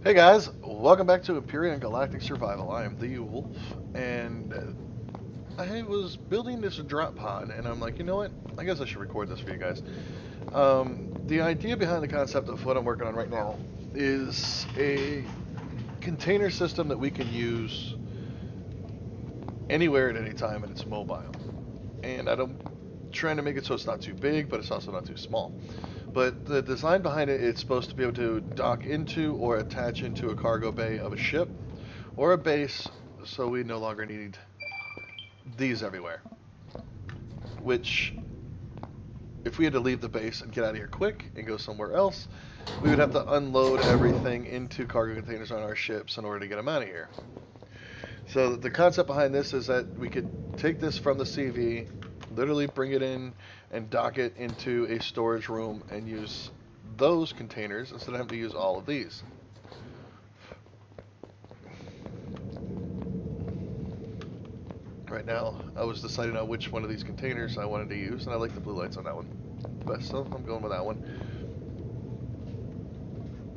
Hey guys, welcome back to Empyrion Galactic Survival. I am the Wolf, and I was building this drop pod, and I'm like, you know what? I guess I should record this for you guys. The idea behind the concept of what I'm working on right now is a container system that we can use anywhere at any time, and it's mobile. And I'm trying to make it so it's not too big, but it's also not too small. But the design behind it, it's supposed to be able to dock into or attach into a cargo bay of a ship or a base, so we no longer need these everywhere. Which, if we had to leave the base and get out of here quick and go somewhere else, we would have to unload everything into cargo containers on our ships in order to get them out of here. So the concept behind this is that we could take this from the CV, literally bring it in and dock it into a storage room and use those containers instead of having to use all of these. Right now, I was deciding on which one of these containers I wanted to use, and I like the blue lights on that one best, so I'm going with that one.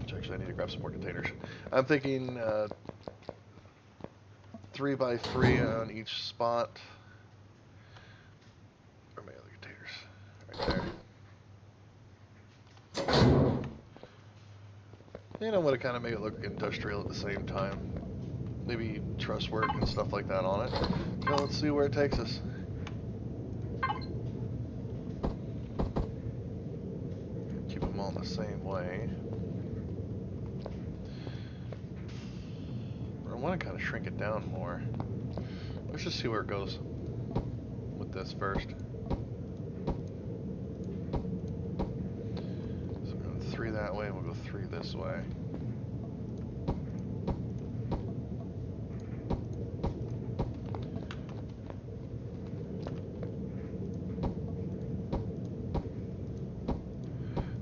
Which actually, I need to grab some more containers. I'm thinking 3x3 on each spot. Where are my other containers? Right there. And I want to kind of make it look industrial at the same time. Maybe truss work and stuff like that on it. So let's see where it takes us. Keep them all the same way. I want to kind of shrink it down more. Let's just see where it goes with this first. So we're going 3 that way, and we'll go 3 this way.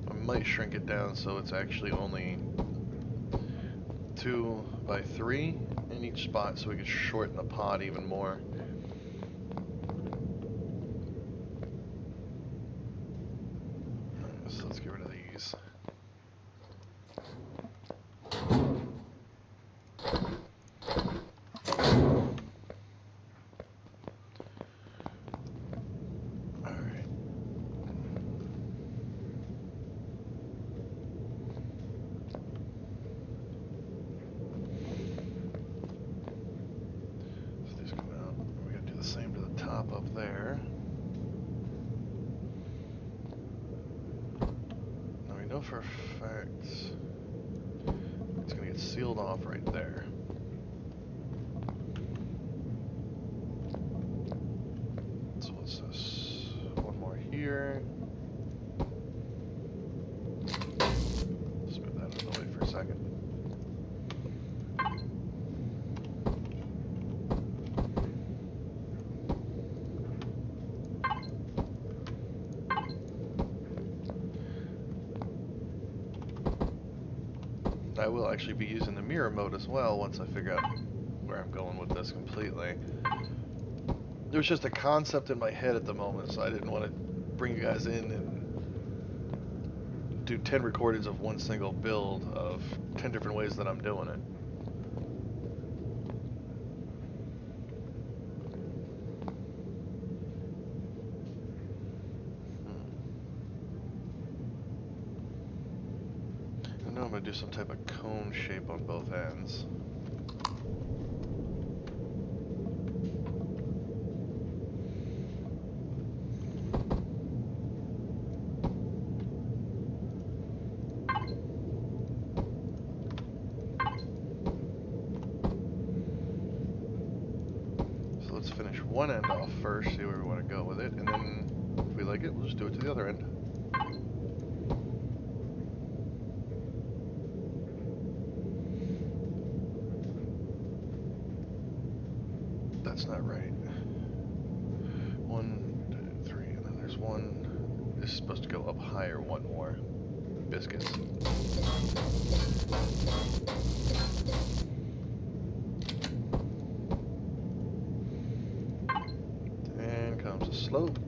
I might shrink it down so it's actually only 2x3 in each spot so we can shorten the pod even more. So let's get rid of these. Alright. So these come out. We're going to do the same to the top up there. Now we know for a fact it's going to get sealed off right there. So what's this? One more here. Just move that out of the way for a second. I will actually be using the mirror mode as well once I figure out where I'm going with this completely. There's just a concept in my head at the moment, so I didn't want to bring you guys in and do 10 recordings of one single build of 10 different ways that I'm doing it. I know I'm going to do some type of cone shape on both ends. So let's finish one end off first, see where we want to go with it, and then if we like it, we'll just do it to the other end. That's not right. 1, 2, 3, and then there's one. This is supposed to go up higher, one more. Biscuits. And comes a slope.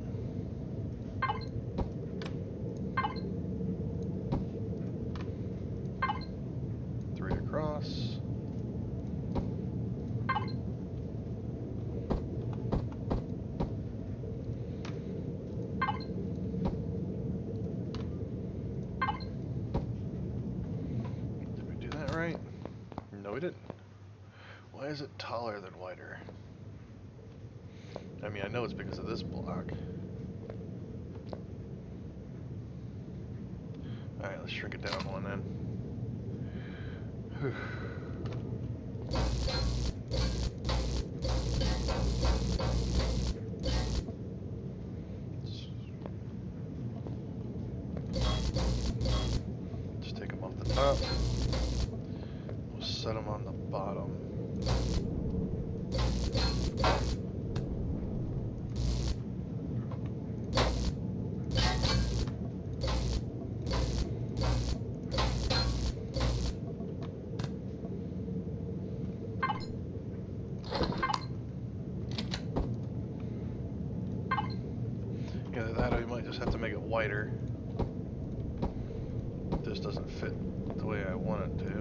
is it taller than wider? I mean, I know it's because of this block. Alright, let's shrink it down one then. Whew. Just take them off the top. We'll set them on the bottom. Either that or you might just have to make it wider. This doesn't fit the way I want it to.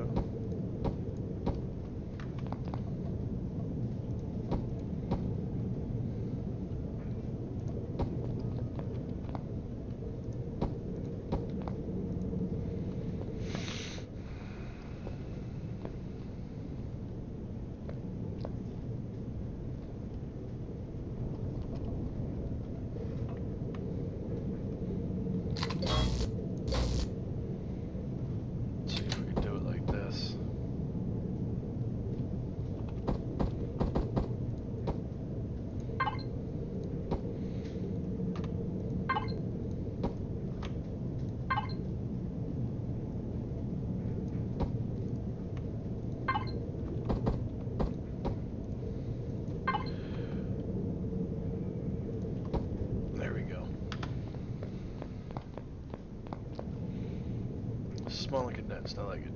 Small and condensed, I like it.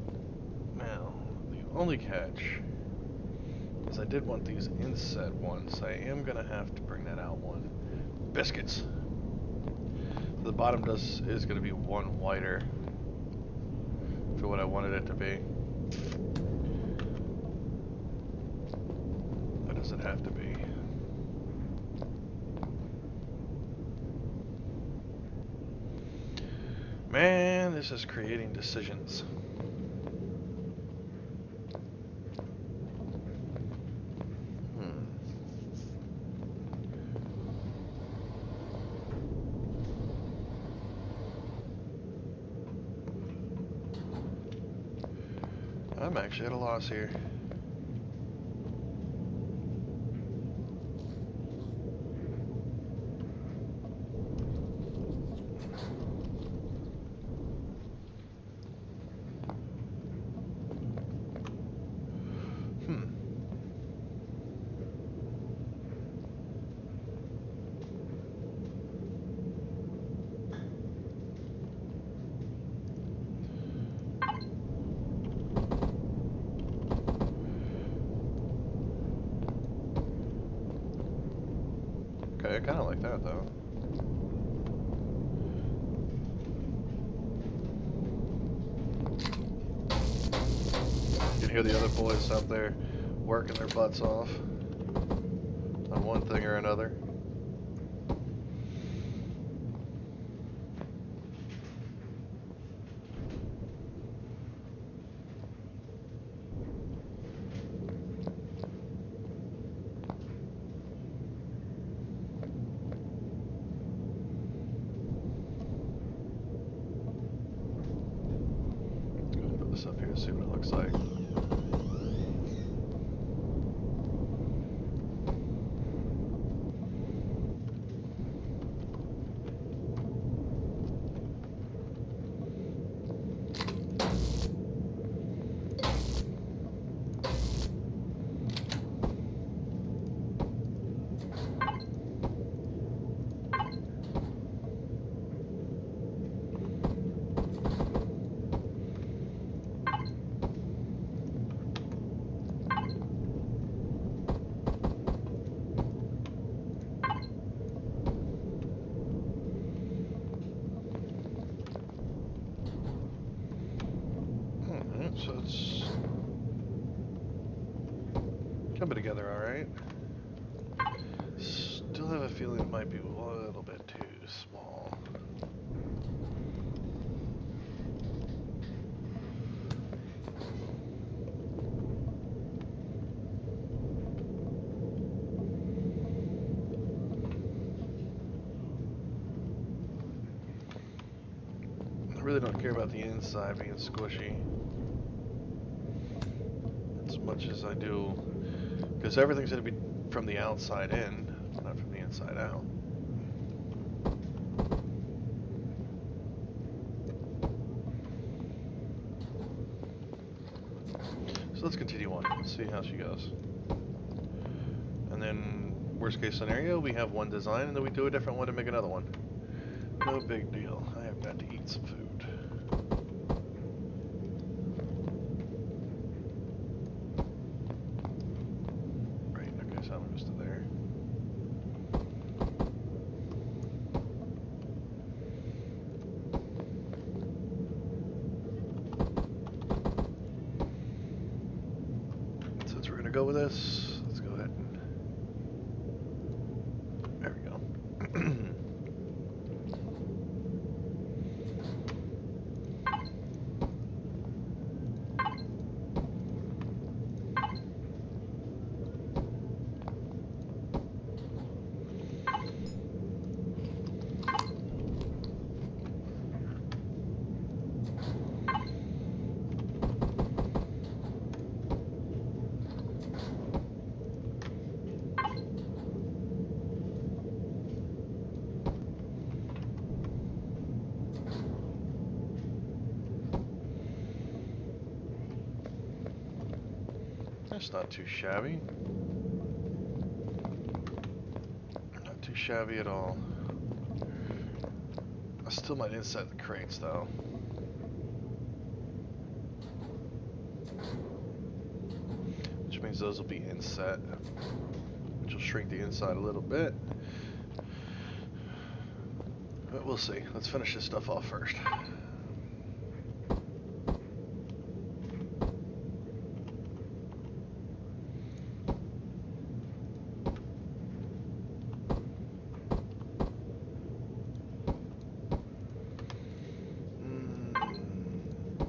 Now, the only catch is I did want these inset ones. I am going to have to bring that out one. Biscuits! The bottom is going to be one wider for what I wanted it to be. What does it have to be? Man, this is creating decisions. I'm actually at a loss here. I kind of like that though. You can hear the other boys out there working their butts off on one thing or another. Up here, see what it looks like. So it's coming together all right. Still have a feeling it might be a little bit too small. really don't care about the inside being squishy as much as I do, because everything's going to be from the outside in, not from the inside out. So let's continue on. Let's see how she goes. And then, worst case scenario, we have one design and then we do a different one to make another one. No big deal. I have got to eat some food. Right, okay, so I'm just to there. Since we're gonna go with this, let's go ahead and there we go. That's not too shabby. Not too shabby at all. I still might inset the crates though. Which means those will be inset. Which will shrink the inside a little bit. But we'll see. Let's finish this stuff off first.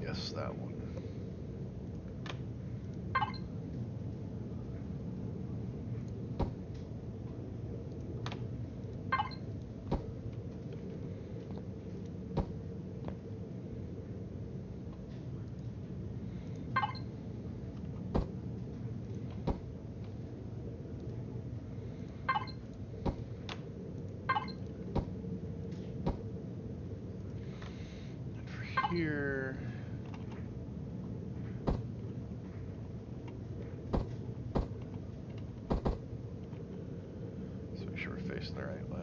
Yes, that one. Here. Let's make sure we're facing the right way.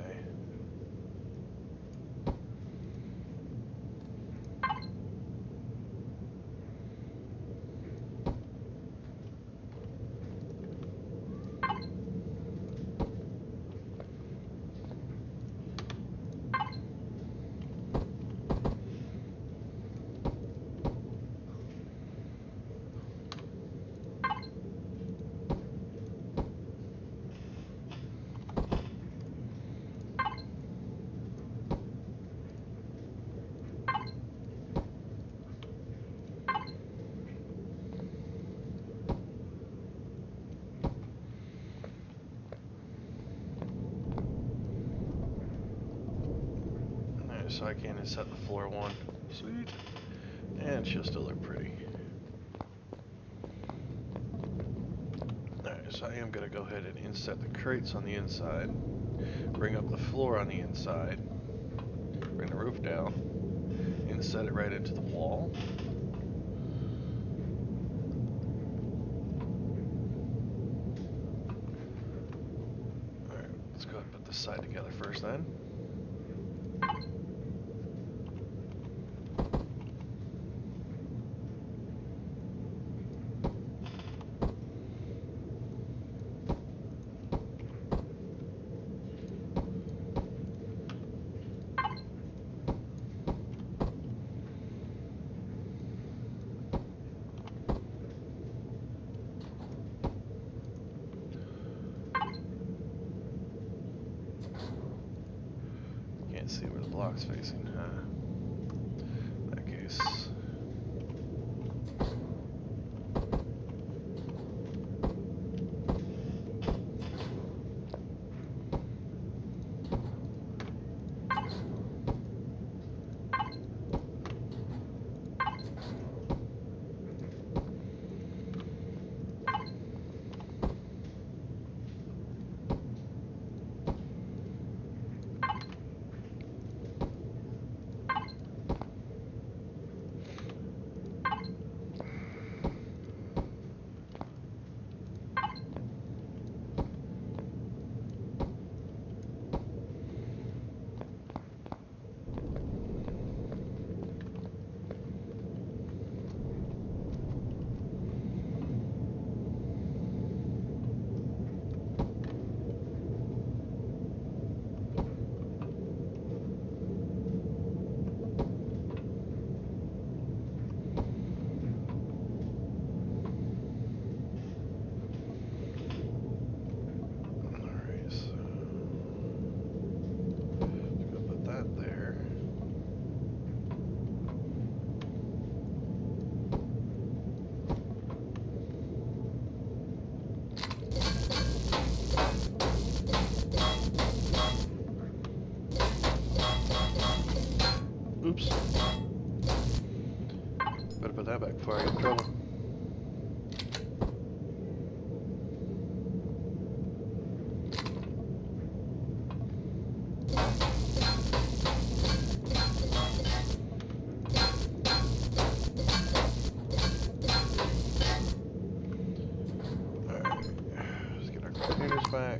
So I can inset the floor one. Sweet. And she'll still look pretty. Alright, so I am going to go ahead and inset the crates on the inside. Bring up the floor on the inside. Bring the roof down. Inset it right into the wall. Alright, let's go ahead and put this side together first then. See where the block's facing, huh? In that case. that back before I get in trouble. Alright, let's get our containers back.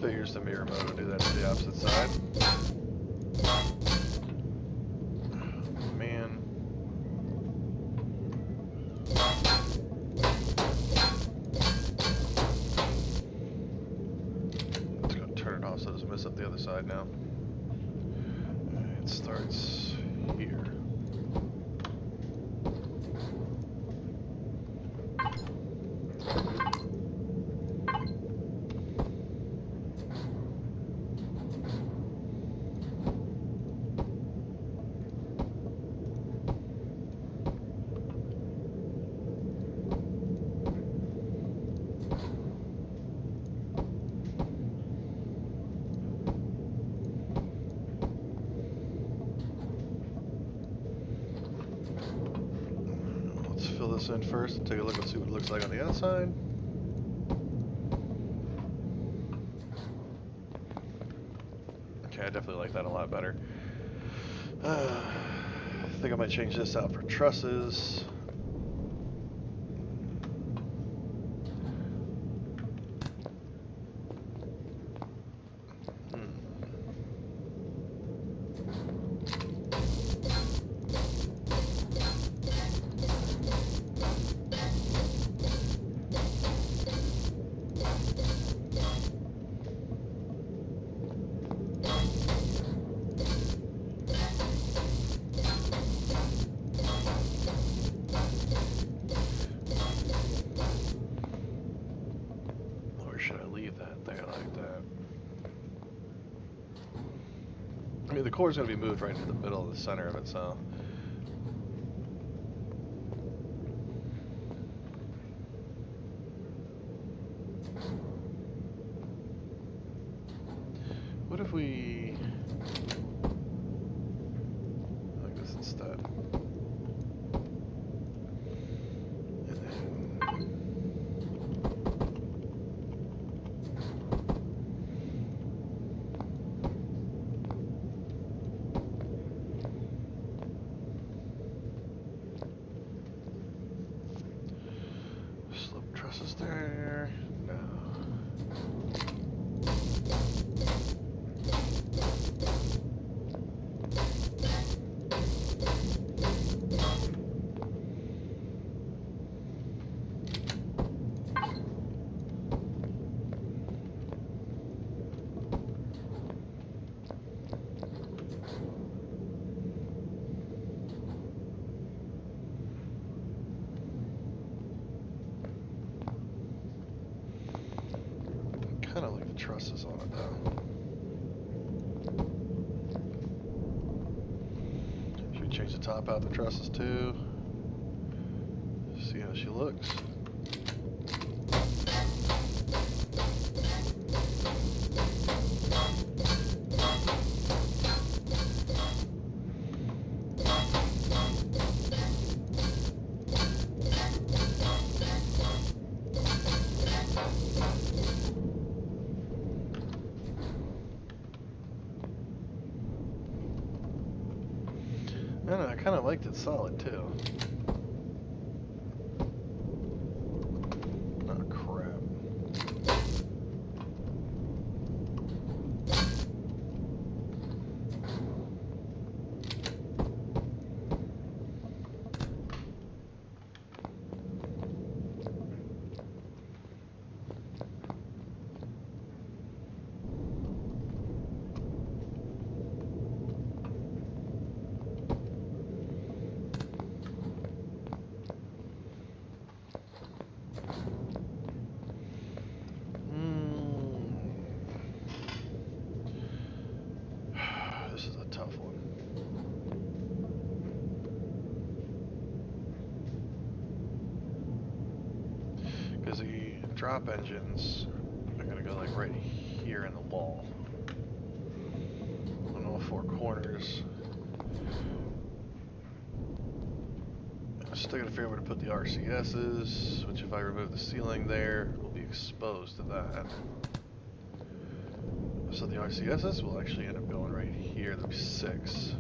Figures the mirror mode will do that to the opposite side. Man. Let's go turn it off so it doesn't mess up the other side now. It starts here. Fill this in first and take a look and see what it looks like on the outside. Okay, I definitely like that a lot better. I think I might change this out for trusses. I mean, the core is going to be moved right into the middle of the center of it, so. What if we like this instead? And then slip trusses there. No. Kind of like the trusses on it though. Should we change the top out the trusses too? See how she looks. I don't know, I kind of liked it solid too. Oh crap. drop engines are going to go like right here in the wall. On all four corners. I'm still going to figure out where to put the RCSs, which if I remove the ceiling there, will be exposed to that. So the RCSs will actually end up going right here. There'll be 6.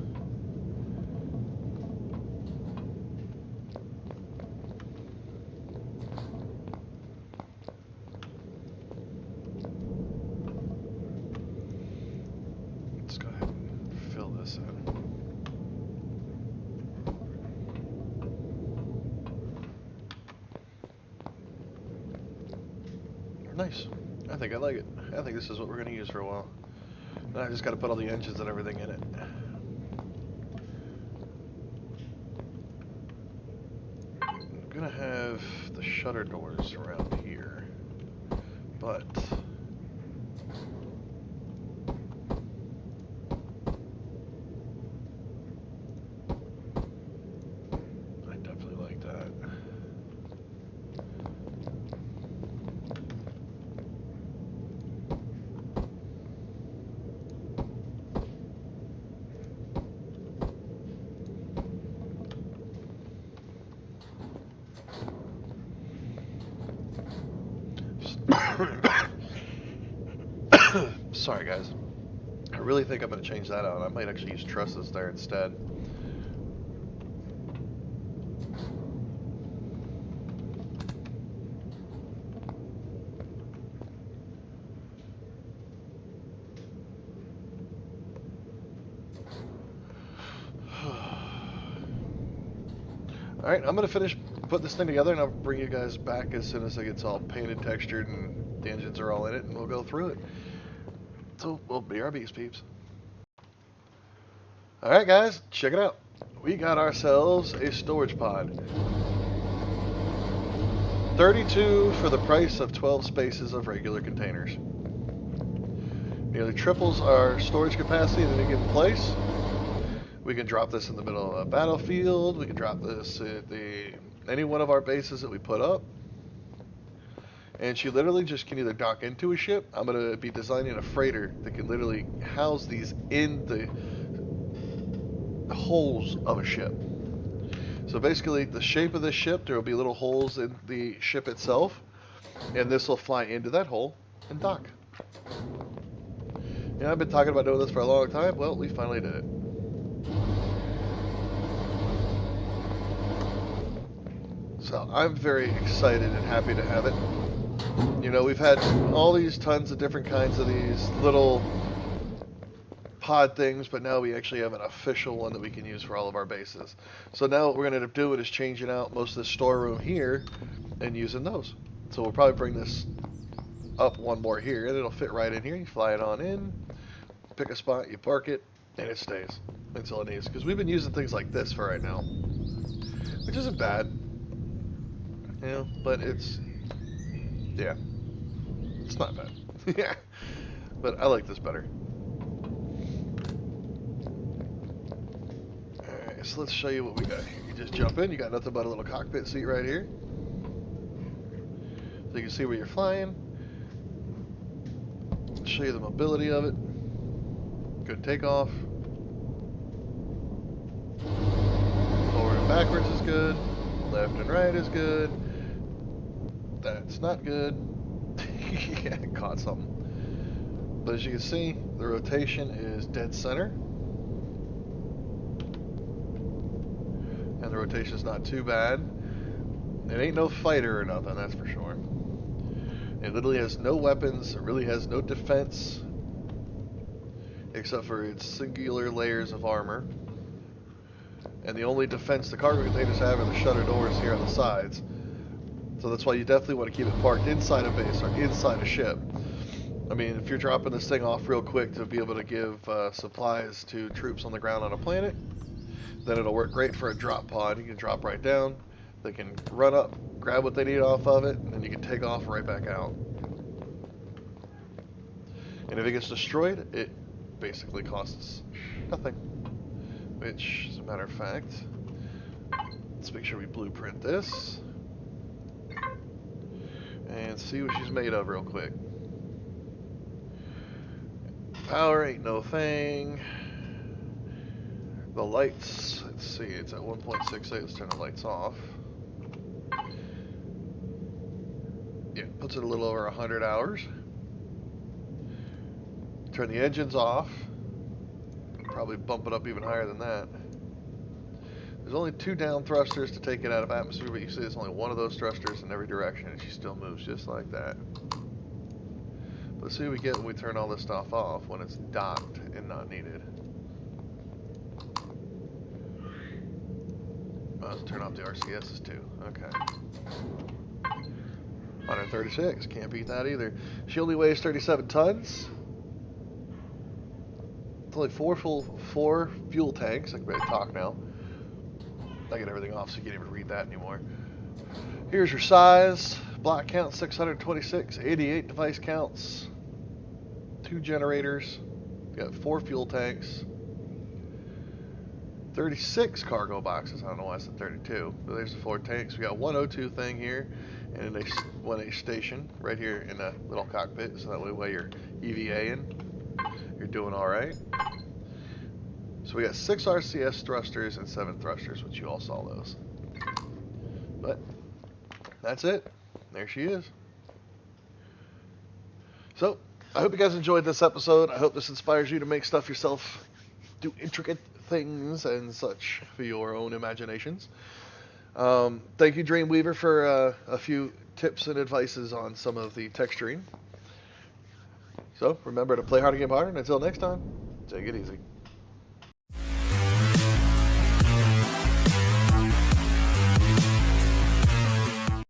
Let's go ahead and fill this in. Nice. I think I like it. I think this is what we're going to use for a while. Now I just got to put all the engines and everything in it. I'm going to have the shutter doors around here, but I definitely like that. Sorry guys, I really think I'm going to change that out. I might actually use trusses there instead. Alright, I'm going to finish put this thing together and I'll bring you guys back as soon as it gets all painted, textured, and the engines are all in it, and we'll go through it. So, we'll BRBs, peeps. Alright guys, check it out. We got ourselves a storage pod. 32 for the price of 12 spaces of regular containers. Nearly triples our storage capacity in any given place. We can drop this in the middle of a battlefield. We can drop this at any one of our bases that we put up. And she literally just can either dock into a ship. I'm going to be designing a freighter that can literally house these in the holes of a ship. So basically, the shape of this ship, there will be little holes in the ship itself. And this will fly into that hole and dock. Yeah, I've been talking about doing this for a long time. Well, we finally did it. So I'm very excited and happy to have it. You know, we've had all these tons of different kinds of these little pod things, but now we actually have an official one that we can use for all of our bases. So now what we're going to end up doing is changing out most of the storeroom here and using those. So we'll probably bring this up one more here, and it'll fit right in here. You fly it on in, pick a spot, you park it, and it stays until it needs. Because we've been using things like this for right now, which isn't bad. You know, but it's, yeah, it's not bad. Yeah, but I like this better. Alright, so let's show you what we got here. You just jump in, you got nothing but a little cockpit seat right here. So you can see where you're flying. Show you the mobility of it. Good takeoff. Forward and backwards is good. Left and right is good. That's not good. Yeah, caught something. But as you can see, the rotation is dead center. And the rotation is not too bad. It ain't no fighter or nothing, that's for sure. It literally has no weapons. It really has no defense. Except for its singular layers of armor. And the only defense the cargo containers have are the shutter doors here on the sides. So that's why you definitely want to keep it parked inside a base or inside a ship. I mean, if you're dropping this thing off real quick to be able to give supplies to troops on the ground on a planet, then it'll work great for a drop pod. You can drop right down. They can run up, grab what they need off of it, and then you can take off right back out. And if it gets destroyed, it basically costs nothing. Which, as a matter of fact, let's make sure we blueprint this. and see what she's made of real quick. Power ain't no thing. The lights, let's see, it's at 1.68. Let's turn the lights off. Yeah, puts it a little over 100 hours. Turn the engines off. Probably bump it up even higher than that. There's only 2 down thrusters to take it out of atmosphere, but you see there's only one of those thrusters in every direction, and she still moves just like that. Let's see what we get when we turn all this stuff off when it's docked and not needed. Let's turn off the RCSs too. Okay. 136. Can't beat that either. She only weighs 37 tons. It's only 4 fuel tanks. I can barely talk now. I get everything off so you can't even read that anymore. Here's your size. Block count 626. 88 device counts. 2 generators. Got 4 fuel tanks. 36 cargo boxes. I don't know why I said 32. But there's the 4 tanks. We got one O2 thing here, and a 1A station right here in a little cockpit. So that way while you're EVA-ing, you're doing all right. So we got 6 RCS thrusters and 7 thrusters, which you all saw those. But that's it. There she is. So I hope you guys enjoyed this episode. I hope this inspires you to make stuff yourself, do intricate things and such for your own imaginations. Thank you, Dreamweaver, for a few tips and advices on some of the texturing. So remember to play hard and game hard, and until next time, take it easy.